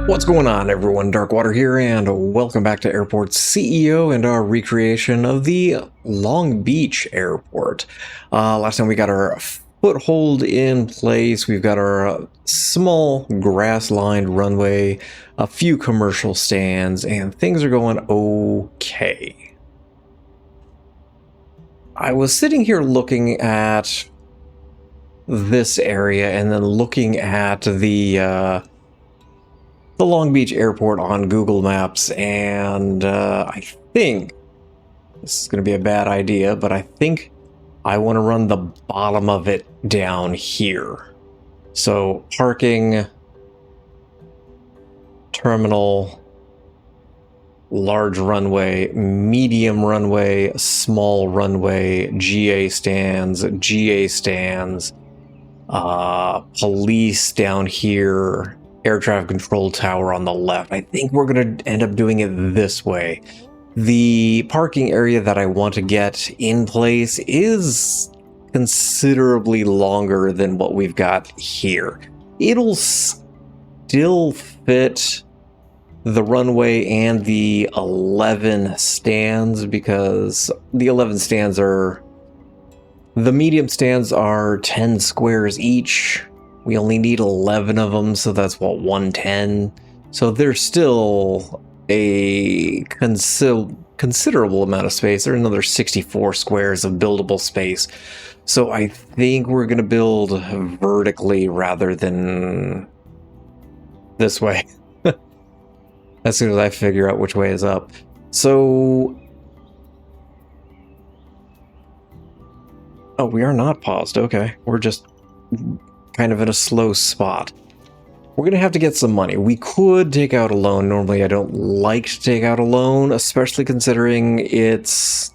What's going on, everyone? Darkwater here, and welcome back to Airport CEO and our recreation of the Long Beach Airport. Last time we got our foothold in place. We've got our small grass-lined runway, a few commercial stands, and things are going okay. I was sitting here looking at this area and then looking at the Long Beach Airport on Google Maps, and I think this is going to be a bad idea, but I think I want to run the bottom of it down here. So parking, terminal, large runway, medium runway, small runway, GA stands, police down here, air traffic control tower on the left. I think we're going to end up doing it this way. The parking area that I want to get in place is considerably longer than what we've got here. It'll still fit the runway and the 11 stands, because the 11 stands are... the medium stands are 10 squares each. We only need 11 of them, so that's what, 110. So there's still a considerable amount of space. There's another 64 squares of buildable space. So I think we're going to build vertically rather than this way. As soon as I figure out which way is up. So... oh, we are not paused. Okay. We're just kind of in a slow spot. We're going to have to get some money. We could take out a loan. Normally, I don't like to take out a loan, especially considering it's...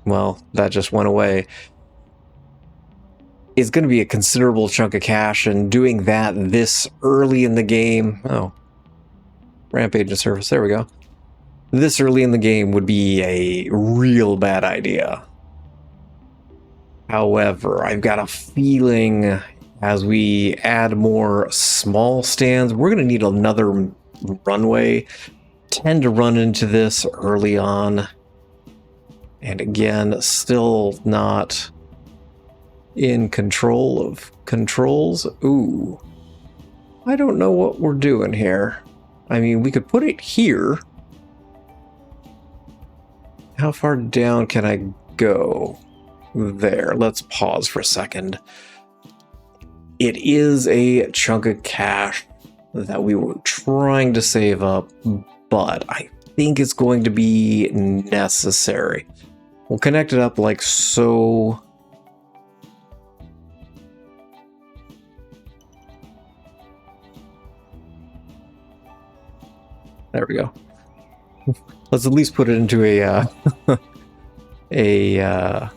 well, that just went away. It's going to be a considerable chunk of cash, and doing that this early in the game... oh. Rampage of service. There we go. This early in the game would be a real bad idea. However, I've got a feeling as we add more small stands, we're going to need another runway. Tend to run into this early on. And again, still not in control of controls. Ooh. I don't know what we're doing here. I mean, we could put it here. How far down can I go? There. Let's pause for a second. It is a chunk of cash that we were trying to save up, but I think it's going to be necessary. We'll connect it up like so. There we go. Let's at least put it into a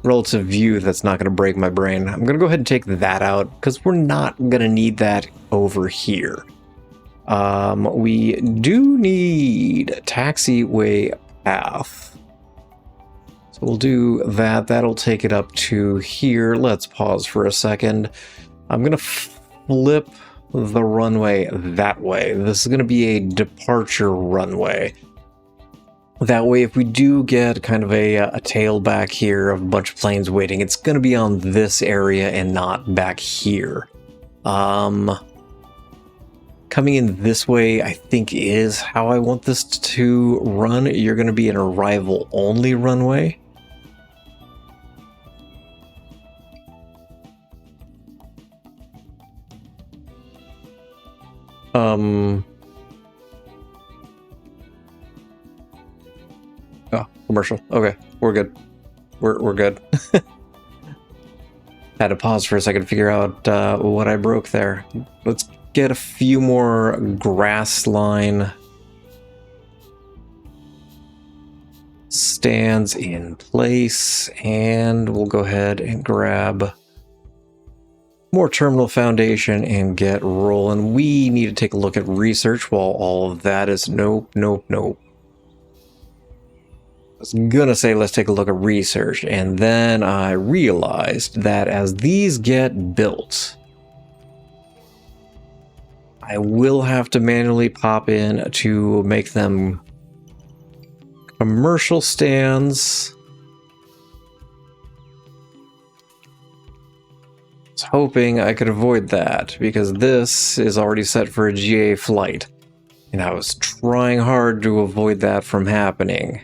relative view that's not going to break my brain. I'm going to go ahead and take that out because we're not going to need that over here. We do need a taxiway path. So we'll do that. That'll take it up to here. Let's pause for a second. I'm going to flip the runway that way. This is going to be a departure runway. That way, if we do get kind of a tailback here of a bunch of planes waiting, it's going to be on this area and not back here. Coming in this way, I think, is how I want this to run. You're going to be an arrival-only runway. Oh, commercial. Okay, we're good. We're good. Had to pause for a second to figure out what I broke there. Let's get a few more grass line stands in place, and we'll go ahead and grab more terminal foundation and get rolling. We need to take a look at research while all of that is nope. I was gonna say let's take a look at research, and then I realized that as these get built, I will have to manually pop in to make them commercial stands. I was hoping I could avoid that because this is already set for a GA flight. And I was trying hard to avoid that from happening.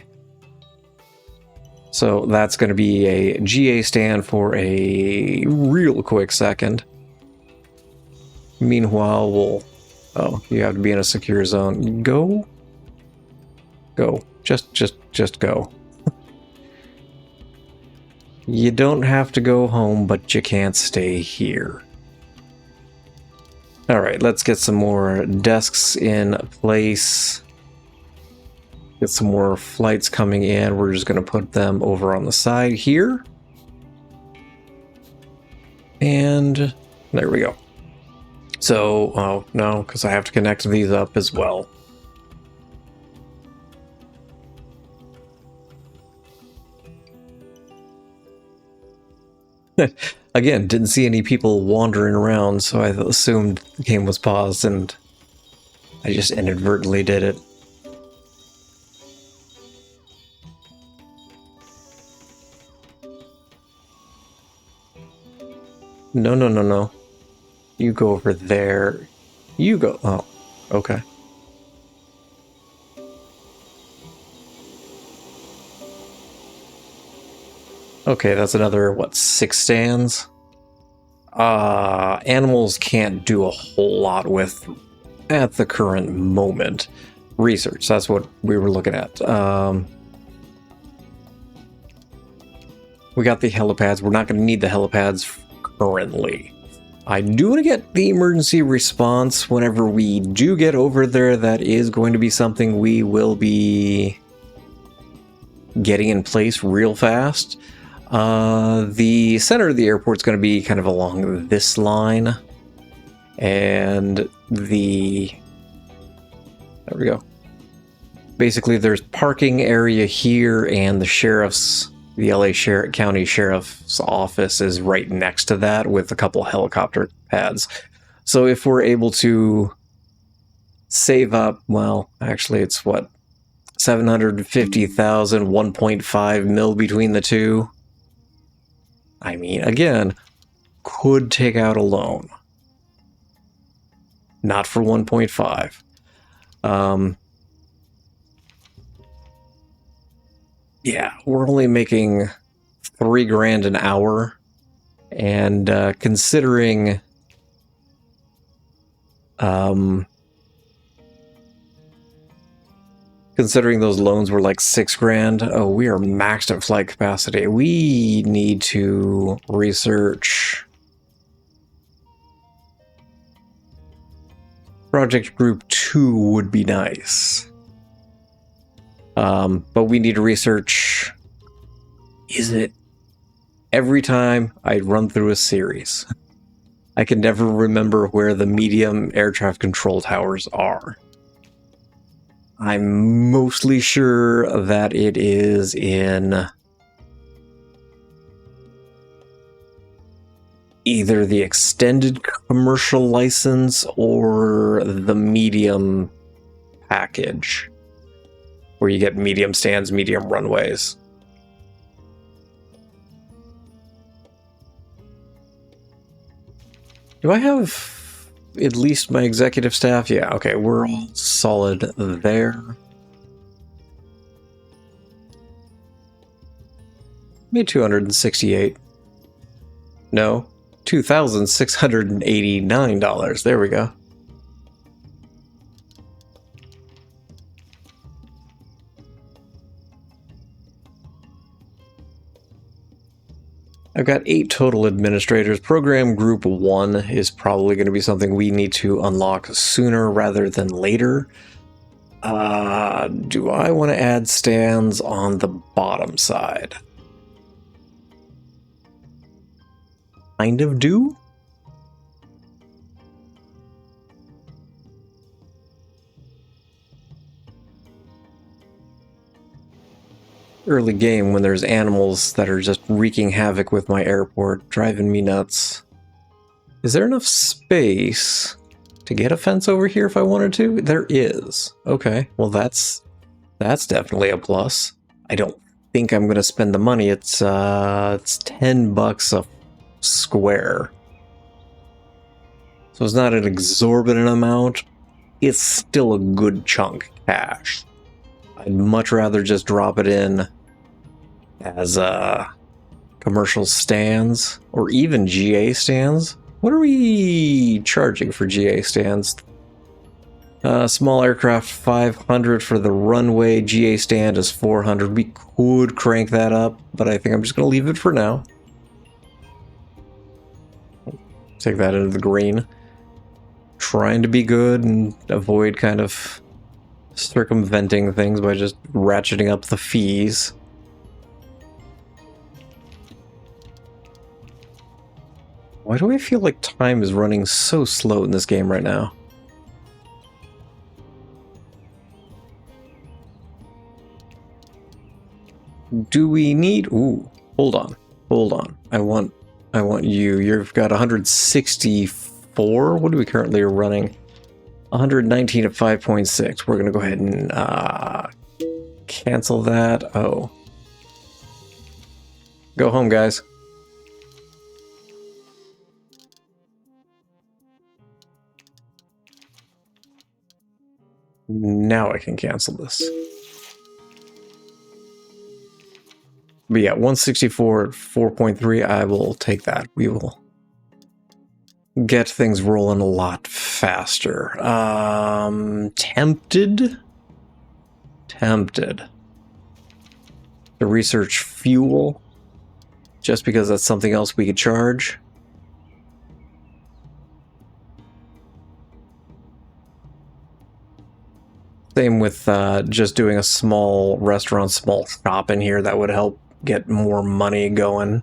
So that's going to be a GA stand for a real quick second. Meanwhile, we'll... Oh, you have to be in a secure zone. Go. Go. Just go. You don't have to go home, but you can't stay here. Alright, let's get some more desks in place. Get some more flights coming in. We're just going to put them over on the side here. And there we go. So, oh no, because I have to connect these up as well. Again, didn't see any people wandering around, so I assumed the game was paused, and I just inadvertently did it. No, no, no, no. You go over there. You go... Oh, okay. Okay, that's another, what, 6 stands? Animals can't do a whole lot with at the current moment. Research, that's what we were looking at. We got the helipads. We're not going to need the helipads currently. I do want to get the emergency response whenever we do get over there. That is going to be something we will be getting in place real fast. The center of the airport is going to be kind of along this line. And there we go. Basically, there's parking area here, and the LA County Sheriff's office is right next to that with a couple helicopter pads. So if we're able to save up, well, actually it's what, 750,000, 1.5 mil between the two. I mean, again, could take out a loan. Not for 1.5. Yeah, we're only making $3,000 an hour, and considering those loans were like $6,000, oh, we are maxed at flight capacity. We need to research Project Group 2 would be nice. But we need to research, is it every time I run through a series, I can never remember where the medium air traffic control towers are. I'm mostly sure that it is in either the extended commercial license or the medium package, where you get medium stands, medium runways. Do I have at least my executive staff? Yeah, okay, we're all solid there. Maybe 268. No, $2,689. There we go. I've got 8 total administrators. Program Group 1 is probably going to be something we need to unlock sooner rather than later. Do I want to add stands on the bottom side? Kind of do. Early game when there's animals that are just wreaking havoc with my airport, driving me nuts. Is there enough space to get a fence over here if I wanted to? There is. Okay, well that's definitely a plus. I don't think I'm gonna spend the money. It's $10 a square. So it's not an exorbitant amount. It's still a good chunk of cash. I'd much rather just drop it in as commercial stands or even GA stands. What are we charging for GA stands? Small aircraft 500 for the runway. GA stand is 400. We could crank that up, but I think I'm just going to leave it for now. Take that into the green. Trying to be good and avoid kind of circumventing things by just ratcheting up the fees. Why do I feel like time is running so slow in this game right now? Do we need... Ooh, hold on. Hold on. I want you. You've got 164. What are we currently running? 119 at 5.6. We're going to go ahead and cancel that. Oh. Go home, guys. Now I can cancel this. But yeah, 164 at 4.3, I will take that. We will get things rolling a lot faster. Tempted to research fuel, just because that's something else we could charge. Same with just doing a small restaurant, small shop in here. That would help get more money going.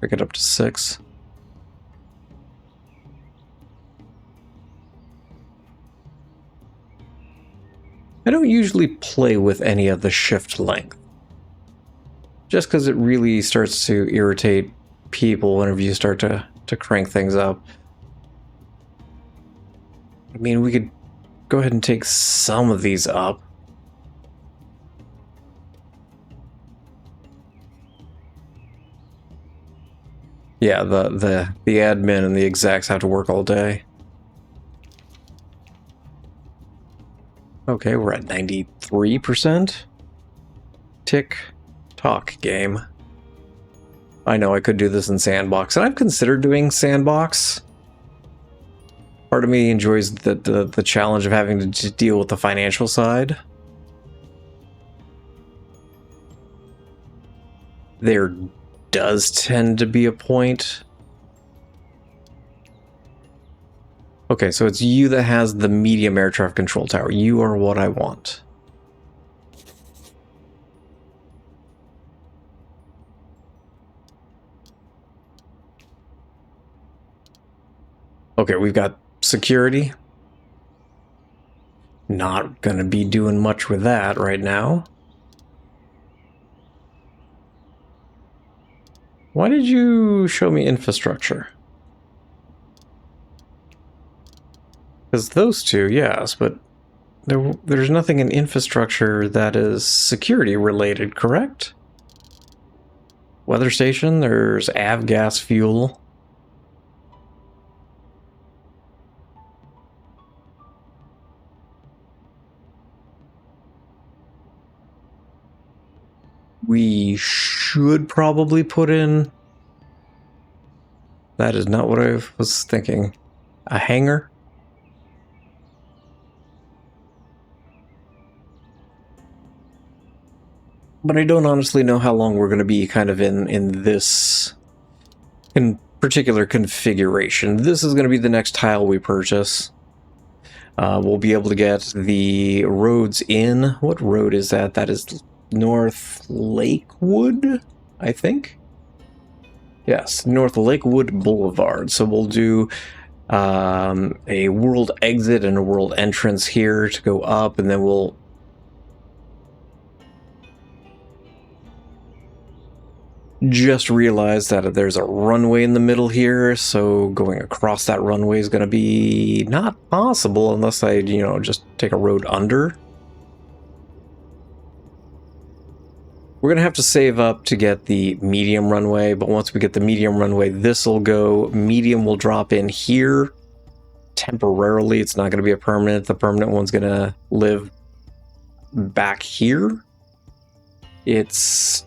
Pick it up to 6. I don't usually play with any of the shift length, just because it really starts to irritate people whenever you start to crank things up. I mean, we could go ahead and take some of these up. Yeah, the admin and the execs have to work all day. Okay, we're at 93%. Tick tock game. I know I could do this in Sandbox, and I've considered doing Sandbox. Part of me enjoys the challenge of having to deal with the financial side. There does tend to be a point. Okay, so it's you that has the medium air traffic control tower. You are what I want. Okay, we've got security. Not gonna be doing much with that right now. Why did you show me infrastructure? Because those two, yes, but there's nothing in infrastructure that is security related, correct? Weather station, there's avgas fuel. We should probably put in... That is not what I was thinking. A hangar? But I don't honestly know how long we're going to be kind of in this particular configuration. This is going to be the next tile we purchase. We'll be able to get the roads in. What road is that? That is North Lakewood, I think. Yes, North Lakewood Boulevard. So we'll do a world exit and a world entrance here to go up, and then we'll... just realized that there's a runway in the middle here, so going across that runway is going to be not possible unless I, just take a road under. We're going to have to save up to get the medium runway, but once we get the medium runway, this will go. Medium will drop in here temporarily. It's not going to be a permanent. The permanent one's going to live back here. It's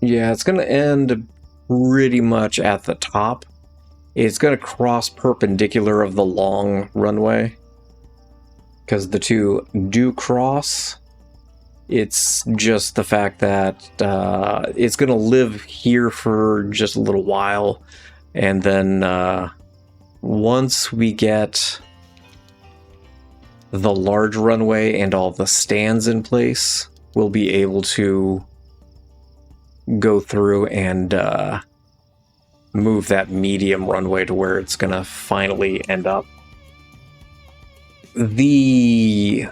going to end pretty much at the top. It's going to cross perpendicular of the long runway because the two do cross. It's just the fact that it's going to live here for just a little while, and then once we get the large runway and all the stands in place, we'll be able to go through and move that medium runway to where it's gonna finally end up. The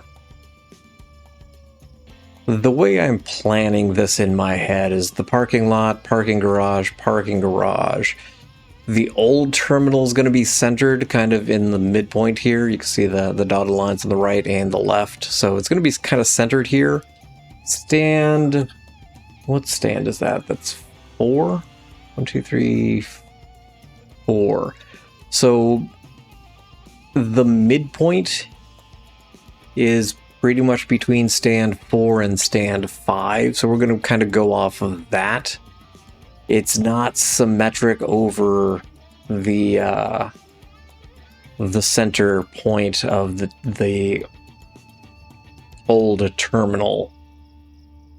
way I'm planning this in my head is the parking lot, parking garage, parking garage. The old terminal is going to be centered kind of in the midpoint here. You can see the dotted lines on the right and the left. So it's going to be kind of centered here. Stand. What stand is that? That's 4? 1, 2, 3, 4. So the midpoint is pretty much between stand 4 and stand 5. So we're going to kind of go off of that. It's not symmetric over the center point of the old terminal.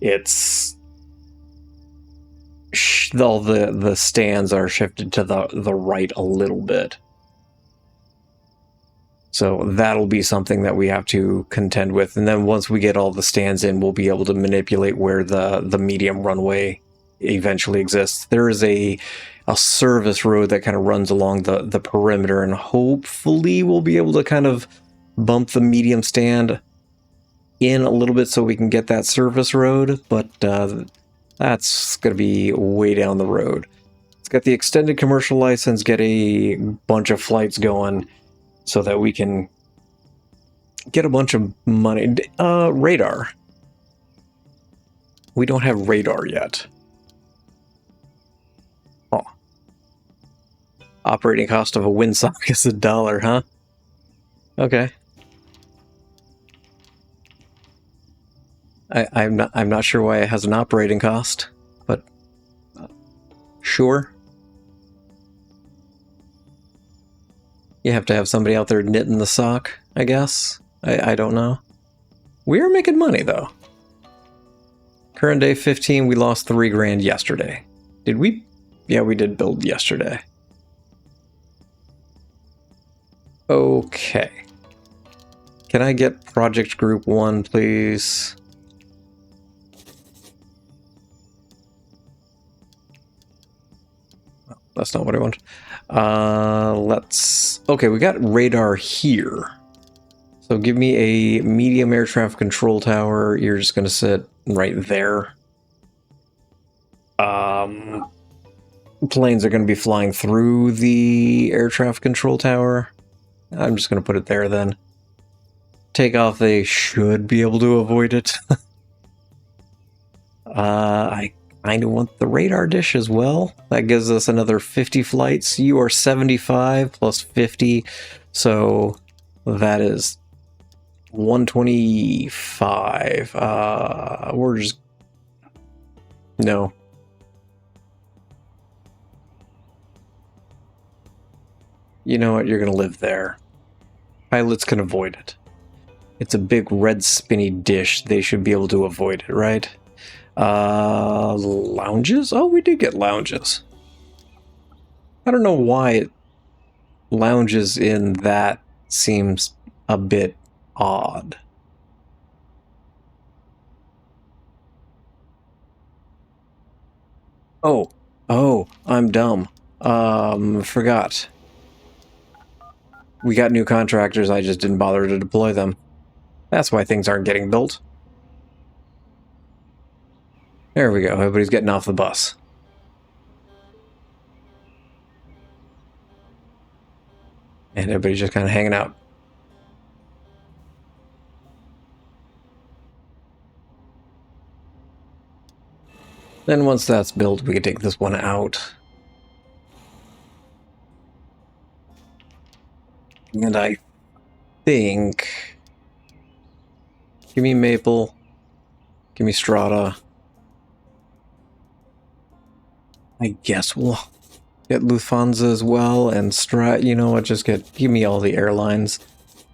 It's all the stands are shifted to the right a little bit. So that'll be something that we have to contend with. And then once we get all the stands in, we'll be able to manipulate where the medium runway eventually exists. There is a service road that kind of runs along the perimeter, and hopefully we'll be able to kind of bump the medium stand in a little bit so we can get that service road, but that's going to be way down the road. Let's get the extended commercial license, get a bunch of flights going so that we can get a bunch of money. Radar. We don't have radar yet. Oh. Operating cost of a windsock is $1, huh? Okay. I'm not sure why it has an operating cost, but sure. You have to have somebody out there knitting the sock, I guess. I don't know. We are making money though. Current day 15, we lost $3,000 yesterday. Did we? Yeah, we did build yesterday. Okay. Can I get project group 1, please? That's not what I want. Okay, we got radar here. So give me a medium air traffic control tower. You're just going to sit right there. Planes are going to be flying through the air traffic control tower. I'm just going to put it there then. Takeoff, they should be able to avoid it. I kind of want the radar dish as well. That gives us another 50 flights. You are 75 plus 50, so that is 125. We're just... No. You know what? You're going to live there. Pilots can avoid it. It's a big red spinny dish. They should be able to avoid it, right? Lounges? Oh, we did get lounges. I don't know why lounges in that seems a bit odd. Oh, I'm dumb. Forgot. We got new contractors, I just didn't bother to deploy them. That's why things aren't getting built. There we go. Everybody's getting off the bus. And everybody's just kind of hanging out. Then once that's built, we can take this one out. And I think... Give me Maple. Give me Strata. I guess we'll get Lufthansa as well, and you know what, just give me all the airlines.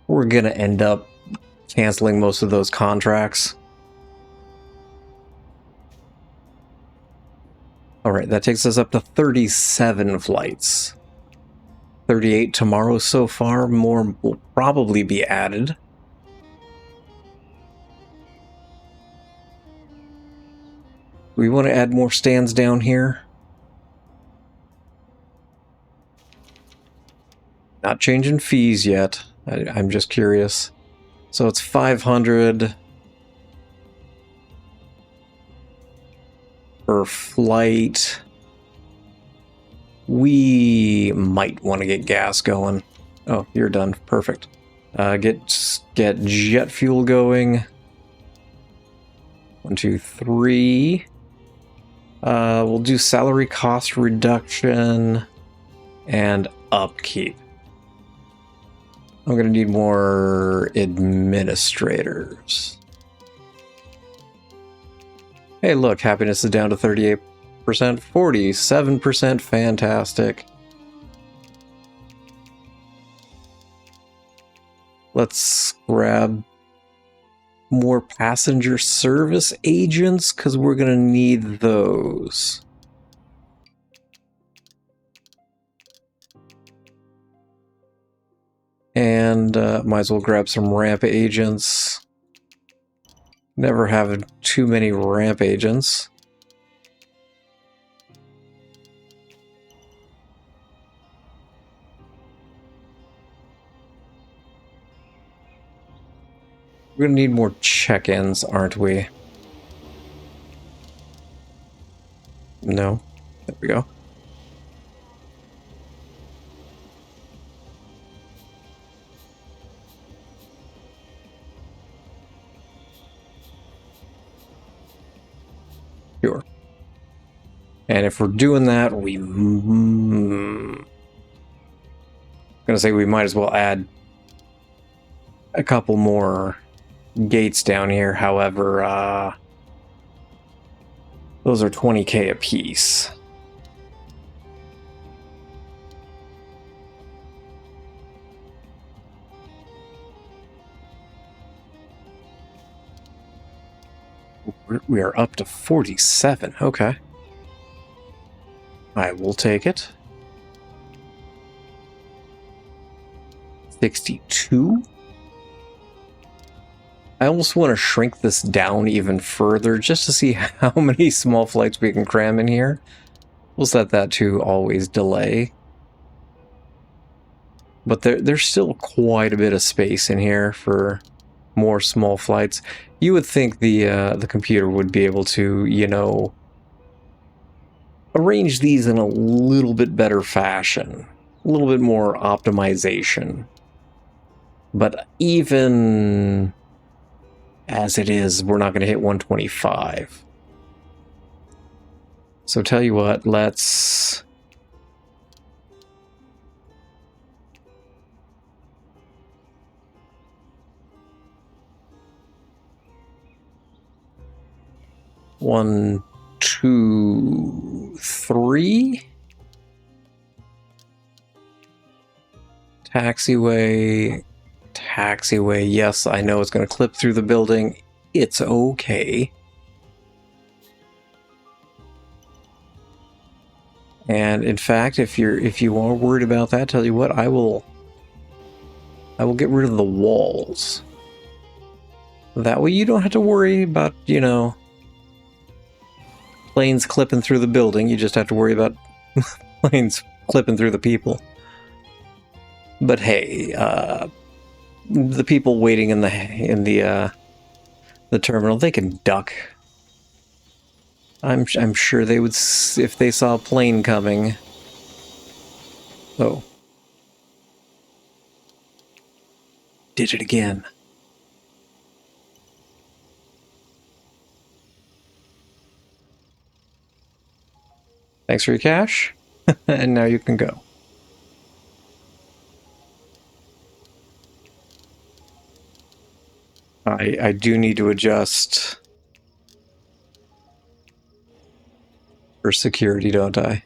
We're gonna end up canceling most of those contracts. Alright, that takes us up to 37 flights. 38 tomorrow so far, more will probably be added. We want to add more stands down here. Not changing fees yet. I'm just curious. So it's 500 per flight. We might want to get gas going. Oh, you're done. Perfect. Get jet fuel going. 1, 2, 3. We'll do salary cost reduction and upkeep. I'm going to need more administrators. Hey, look, happiness is down to 38%, 47%, fantastic. Let's grab more passenger service agents, because we're going to need those. And might as well grab some ramp agents. Never have too many ramp agents. We're gonna need more check-ins, aren't we? No. There we go. Sure. And if we're doing that, I'm gonna say we might as well add a couple more gates down here. However, those are 20k a piece. We are up to 47. Okay. I will take it. 62. I almost want to shrink this down even further just to see how many small flights we can cram in here. We'll set that to always delay. But there's still quite a bit of space in here for more small flights. You would think the computer would be able to, you know, arrange these in a little bit better fashion, a little bit more optimization. But even as it is, we're not going to hit 125. So tell you what, let's... One, two, three. Taxiway. Taxiway. Yes, I know it's going to clip through the building. It's okay. And in fact, if you are worried about that, tell you what, I will get rid of the walls. That way you don't have to worry about, you know, planes clipping through the building. You just have to worry about planes clipping through the people. But hey, the people waiting in the terminal, they can duck. I'm sure they would if they saw a plane coming. Oh. Did it again. Thanks for your cash. And now you can go. I do need to adjust for security, don't I?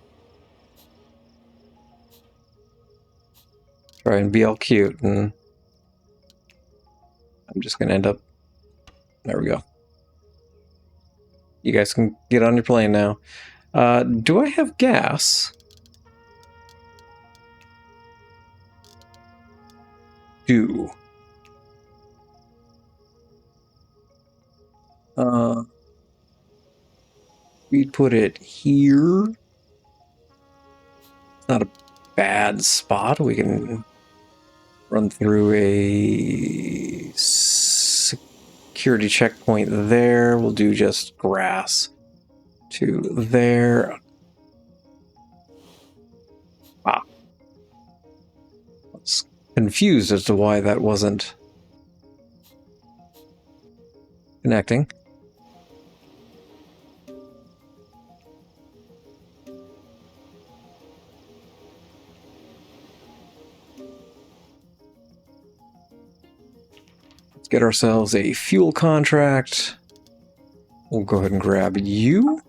Try and be all cute, and I'm just going to end up... There we go. You guys can get on your plane now. Do I have gas? Do. We put it here. It's not a bad spot. We can run through a security checkpoint there. We'll do just grass to there. Ah. I was confused as to why that wasn't connecting. Let's get ourselves a fuel contract. We'll go ahead and grab you.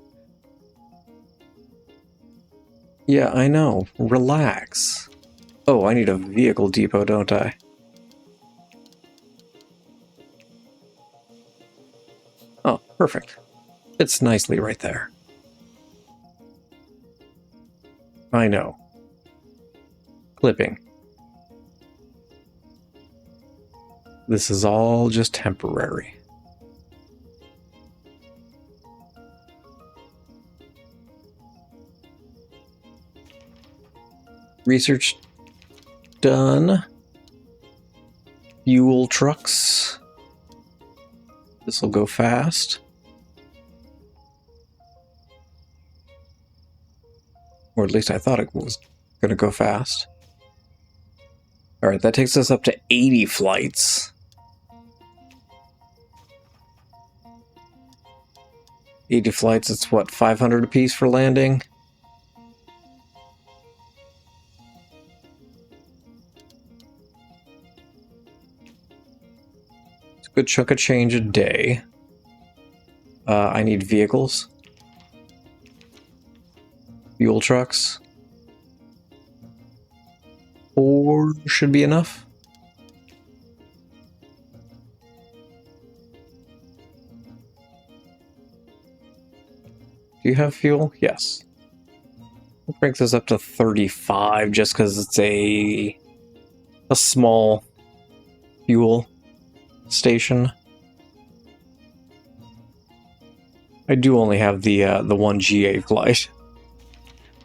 Yeah, I know. Relax. Oh, I need a vehicle depot, don't I? Oh, perfect. It's nicely right there. I know. Clipping. This is all just temporary. Research done. Fuel trucks. This will go fast. Or at least I thought it was going to go fast. Alright, that takes us up to 80 flights. 80 flights, it's what, 500 apiece for landing? It's a good chunk of change a day. I need vehicles. Fuel trucks. 4 should be enough. Do you have fuel? Yes. It brings us up to 35 just because it's a small fuel station. I do only have the one GA flight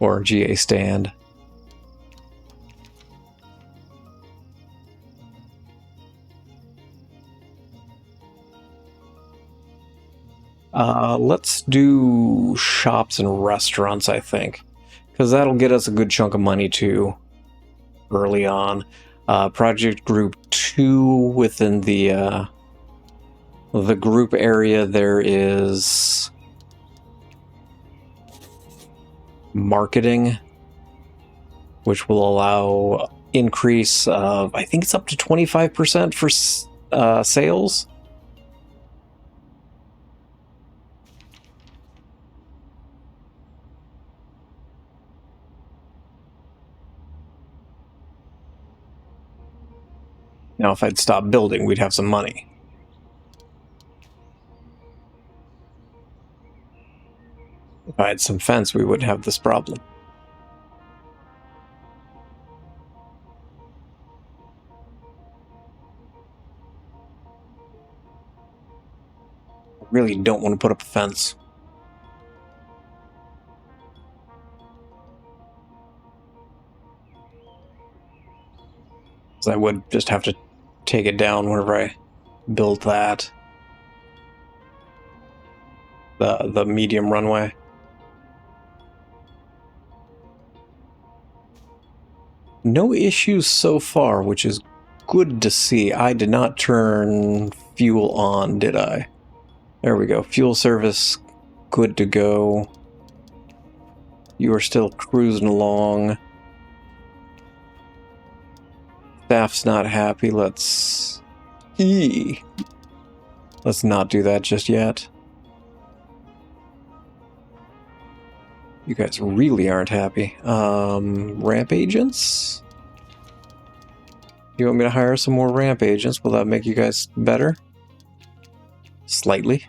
or GA stand. Let's do shops and restaurants, I think, because that'll get us a good chunk of money too early on. Project Group 2 within the group area, there is marketing, which will allow increase of, I think it's up to 25% for sales. Now, if I'd stopped building, we'd have some money. If I had some fence, we wouldn't have this problem. I really don't want to put up a fence. I would just have to take it down whenever I build that. the medium runway. No issues so far, which is good to see. I did not turn fuel on, did I? There we go. Fuel service, good to go. You are still cruising along. Staff's not happy. Let's not do that just yet. You guys really aren't happy. Ramp agents? You want me to hire some more ramp agents? Will that make you guys better? Slightly.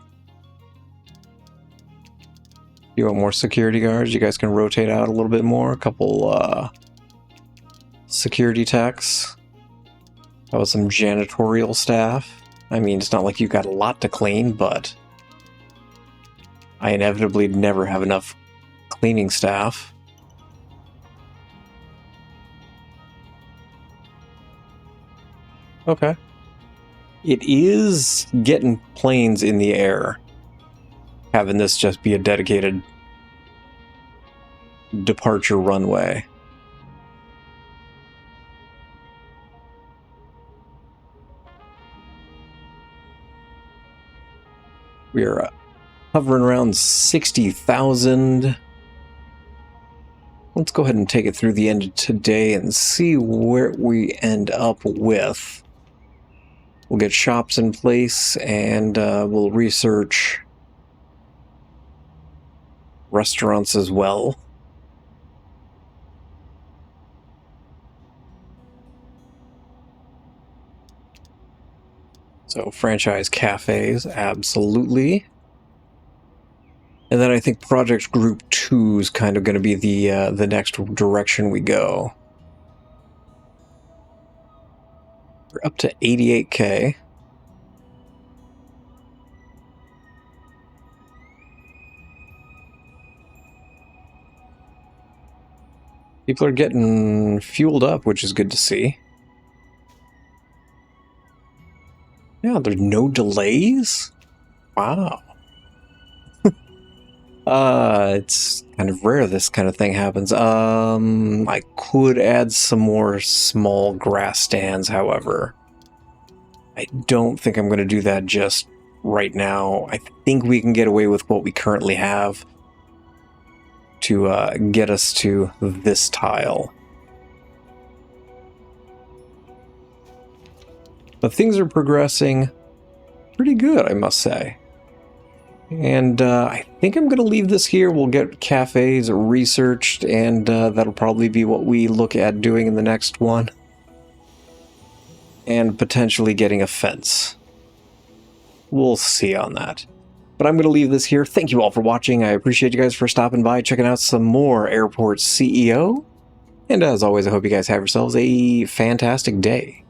You want more security guards? You guys can rotate out a little bit more. A couple, security techs. How about some janitorial staff? I mean, it's not like you've got a lot to clean, but I inevitably never have enough cleaning staff. Okay. It is getting planes in the air, having this just be a dedicated departure runway. We are hovering around 60,000. Let's go ahead and take it through the end of today and see where we end up with. We'll get shops in place, and we'll research restaurants as well. So franchise cafes, absolutely. And then I think Project Group 2 is kind of going to be the next direction we go. We're up to 88K. People are getting fueled up, which is good to see. Yeah, there's no delays? Wow. It's kind of rare this kind of thing happens. I could add some more small grass stands, however. I don't think I'm going to do that just right now. I think we can get away with what we currently have to get us to this tile. But things are progressing pretty good, I must say. And I think I'm going to leave this here. We'll get cafes researched, and that'll probably be what we look at doing in the next one. And potentially getting a fence. We'll see on that. But I'm going to leave this here. Thank you all for watching. I appreciate you guys for stopping by, checking out some more Airport CEO. And as always, I hope you guys have yourselves a fantastic day.